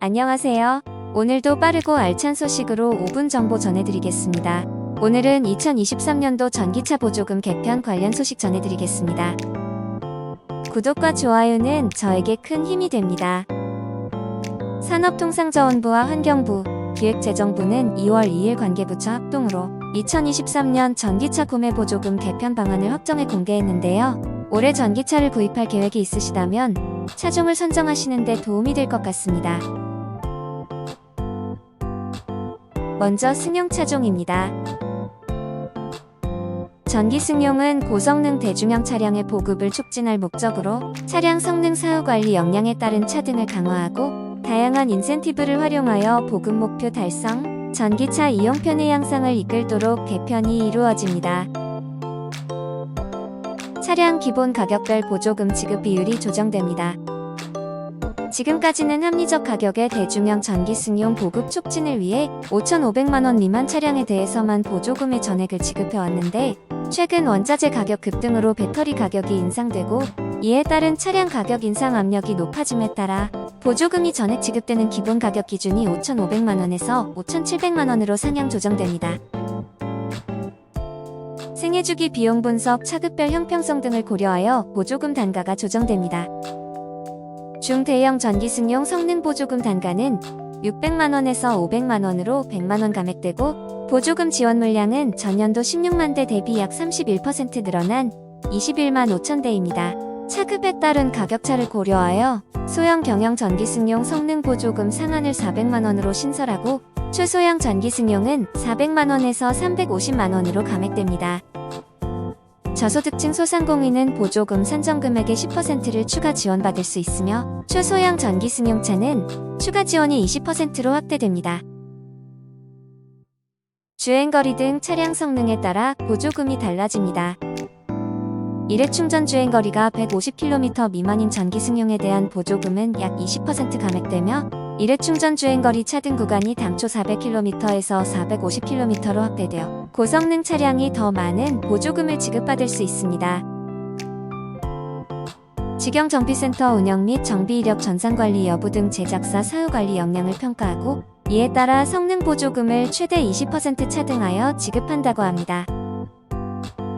안녕하세요. 오늘도 빠르고 알찬 소식으로 5분 정보 전해드리겠습니다. 오늘은 2023년도 전기차 보조금 개편 관련 소식 전해드리겠습니다. 구독과 좋아요는 저에게 큰 힘이 됩니다. 산업통상자원부와 환경부, 기획재정부는 2월 2일 관계부처 합동으로 2023년 전기차 구매 보조금 개편 방안을 확정해 공개했는데요. 올해 전기차를 구입할 계획이 있으시다면 차종을 선정하시는 데 도움이 될 것 같습니다. 먼저 승용 차종입니다. 전기 승용은 고성능 대중형 차량의 보급을 촉진할 목적으로 차량 성능 사후 관리 역량에 따른 차등을 강화하고 다양한 인센티브를 활용하여 보급 목표 달성, 전기차 이용 편의 향상을 이끌도록 개편이 이루어집니다. 차량 기본 가격별 보조금 지급 비율이 조정됩니다. 지금까지는 합리적 가격의 대중형 전기 승용 보급 촉진을 위해 5,500만원 미만 차량에 대해서만 보조금의 전액을 지급해왔는데 최근 원자재 가격 급등으로 배터리 가격이 인상되고 이에 따른 차량 가격 인상 압력이 높아짐에 따라 보조금이 전액 지급되는 기본 가격 기준이 5,500만원에서 5,700만원으로 상향 조정됩니다. 생애주기 비용 분석, 차급별 형평성 등을 고려하여 보조금 단가가 조정됩니다. 중대형 전기승용 성능 보조금 단가는 600만원에서 500만원으로 100만원 감액되고 보조금 지원 물량은 전년도 16만 대 대비 약 31% 늘어난 21만 5천 대입니다. 차급에 따른 가격차를 고려하여 소형 경영 전기승용 성능 보조금 상한을 400만원으로 신설하고 초소형 전기승용은 400만원에서 350만원으로 감액됩니다. 저소득층 소상공인은 보조금 산정금액의 10%를 추가 지원받을 수 있으며 초소형 전기승용차는 추가 지원이 20%로 확대됩니다. 주행거리 등 차량 성능에 따라 보조금이 달라집니다. 일회 충전 주행거리가 150km 미만인 전기승용에 대한 보조금은 약 20% 감액되며 일회 충전 주행거리 차등 구간이 당초 400km에서 450km로 확대되어 고성능 차량이 더 많은 보조금을 지급받을 수 있습니다. 직영정비센터 운영 및 정비 이력 전산관리 여부 등 제작사 사후관리 역량을 평가하고 이에 따라 성능 보조금을 최대 20% 차등하여 지급한다고 합니다.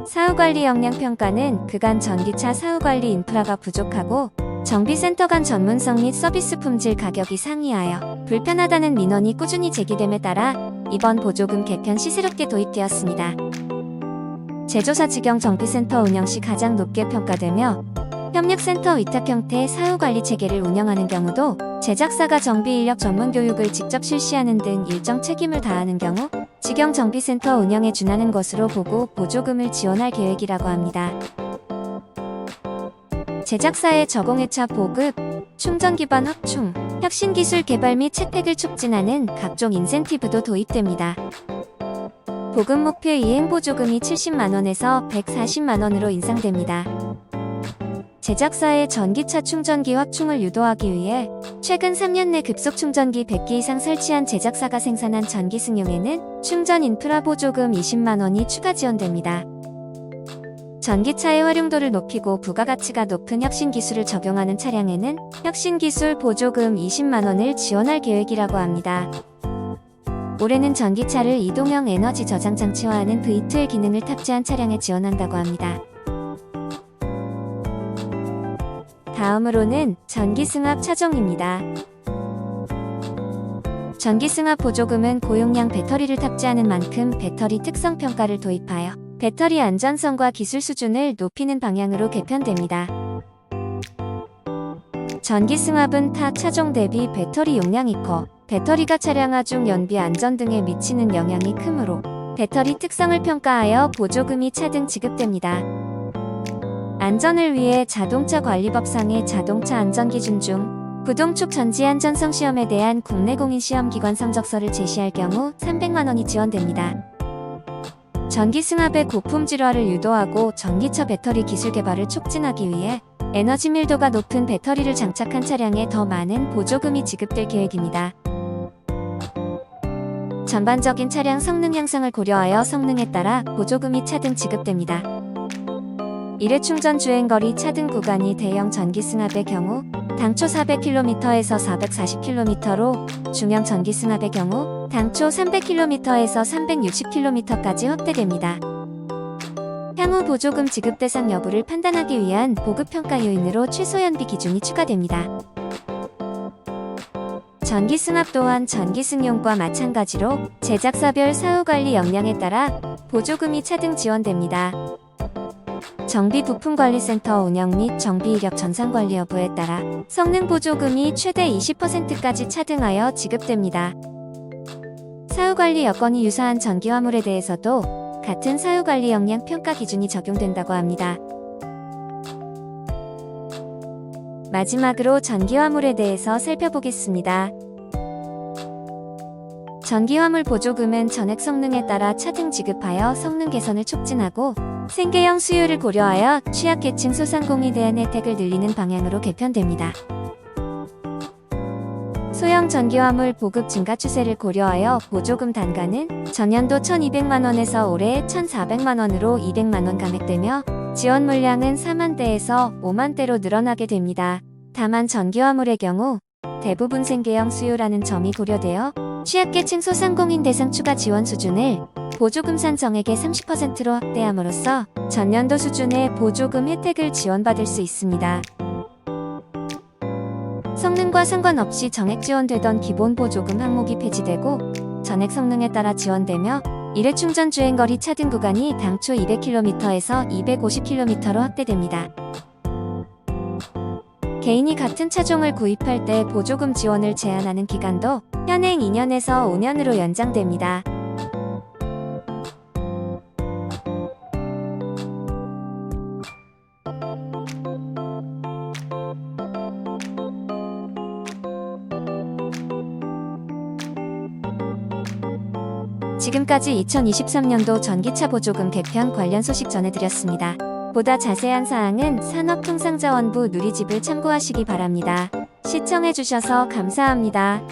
사후관리 역량 평가는 그간 전기차 사후관리 인프라가 부족하고 정비센터 간 전문성 및 서비스 품질 가격이 상이하여 불편하다는 민원이 꾸준히 제기됨에 따라 이번 보조금 개편 시스럽게 도입되었습니다. 제조사 직영 정비센터 운영 시 가장 높게 평가되며 협력센터 위탁 형태 사후관리 체계를 운영하는 경우도 제작사가 정비인력 전문 교육을 직접 실시하는 등 일정 책임을 다하는 경우 직영 정비센터 운영에 준하는 것으로 보고 보조금을 지원할 계획이라고 합니다. 제작사의 저공해차 보급, 충전 기반 확충, 혁신기술 개발 및 채택을 촉진하는 각종 인센티브도 도입됩니다. 보급 목표 이행 보조금이 70만원에서 140만원으로 인상됩니다. 제작사의 전기차 충전기 확충을 유도하기 위해 최근 3년 내 급속 충전기 100기 이상 설치한 제작사가 생산한 전기승용에는 충전 인프라 보조금 20만원이 추가 지원됩니다. 전기차의 활용도를 높이고 부가가치가 높은 혁신기술을 적용하는 차량에는 혁신기술 보조금 20만원을 지원할 계획이라고 합니다. 올해는 전기차를 이동형 에너지 저장 장치화하는 V2L 기능을 탑재한 차량에 지원한다고 합니다. 다음으로는 전기승합 차종입니다. 전기승합 보조금은 고용량 배터리를 탑재하는 만큼 배터리 특성 평가를 도입하여 배터리 안전성과 기술 수준을 높이는 방향으로 개편됩니다. 전기승합은 타 차종 대비 배터리 용량이 커 배터리가 차량 하중 연비 안전 등에 미치는 영향이 크므로 배터리 특성을 평가하여 보조금이 차등 지급됩니다. 안전을 위해 자동차 관리법상의 자동차 안전기준 중 부동축 전지안전성 시험에 대한 국내 공인 시험기관 성적서를 제시할 경우 300만원이 지원됩니다. 전기승합의 고품질화를 유도하고 전기차 배터리 기술 개발을 촉진하기 위해 에너지 밀도가 높은 배터리를 장착한 차량에 더 많은 보조금이 지급될 계획입니다. 전반적인 차량 성능 향상을 고려하여 성능에 따라 보조금이 차등 지급됩니다. 1회 충전 주행거리 차등 구간이 대형 전기 승합의 경우 당초 400km에서 440km로 중형 전기 승합의 경우 당초 300km에서 360km까지 확대됩니다. 향후 보조금 지급 대상 여부를 판단하기 위한 보급평가 요인으로 최소 연비 기준이 추가됩니다. 전기 승합 또한 전기 승용과 마찬가지로 제작사별 사후관리 역량에 따라 보조금이 차등 지원됩니다. 정비부품관리센터 운영 및 정비 이력 전산관리 여부에 따라 성능 보조금이 최대 20%까지 차등하여 지급됩니다. 사후관리 여건이 유사한 전기화물에 대해서도 같은 사후관리 역량 평가 기준이 적용된다고 합니다. 마지막으로 전기화물에 대해서 살펴보겠습니다. 전기화물 보조금은 전액 성능에 따라 차등 지급하여 성능 개선을 촉진하고 생계형 수요를 고려하여 취약계층 소상공인에 대한 혜택을 늘리는 방향으로 개편됩니다. 소형 전기화물 보급 증가 추세를 고려하여 보조금 단가는 전년도 1,200만원에서 올해 1,400만원으로 200만원 감액되며 지원 물량은 4만대에서 5만대로 늘어나게 됩니다. 다만 전기화물의 경우 대부분 생계형 수요라는 점이 고려되어 취약계층 소상공인 대상 추가 지원 수준을 보조금 산정액의 30%로 확대함으로써 전년도 수준의 보조금 혜택을 지원받을 수 있습니다. 성능과 상관없이 정액 지원되던 기본 보조금 항목이 폐지되고 전액 성능에 따라 지원되며 1회 충전 주행거리 차등 구간이 당초 200km에서 250km로 확대됩니다. 개인이 같은 차종을 구입할 때 보조금 지원을 제한하는 기간도 현행 2년에서 5년으로 연장됩니다. 지금까지 2023년도 전기차 보조금 개편 관련 소식 전해드렸습니다. 보다 자세한 사항은 산업통상자원부 누리집을 참고하시기 바랍니다. 시청해주셔서 감사합니다.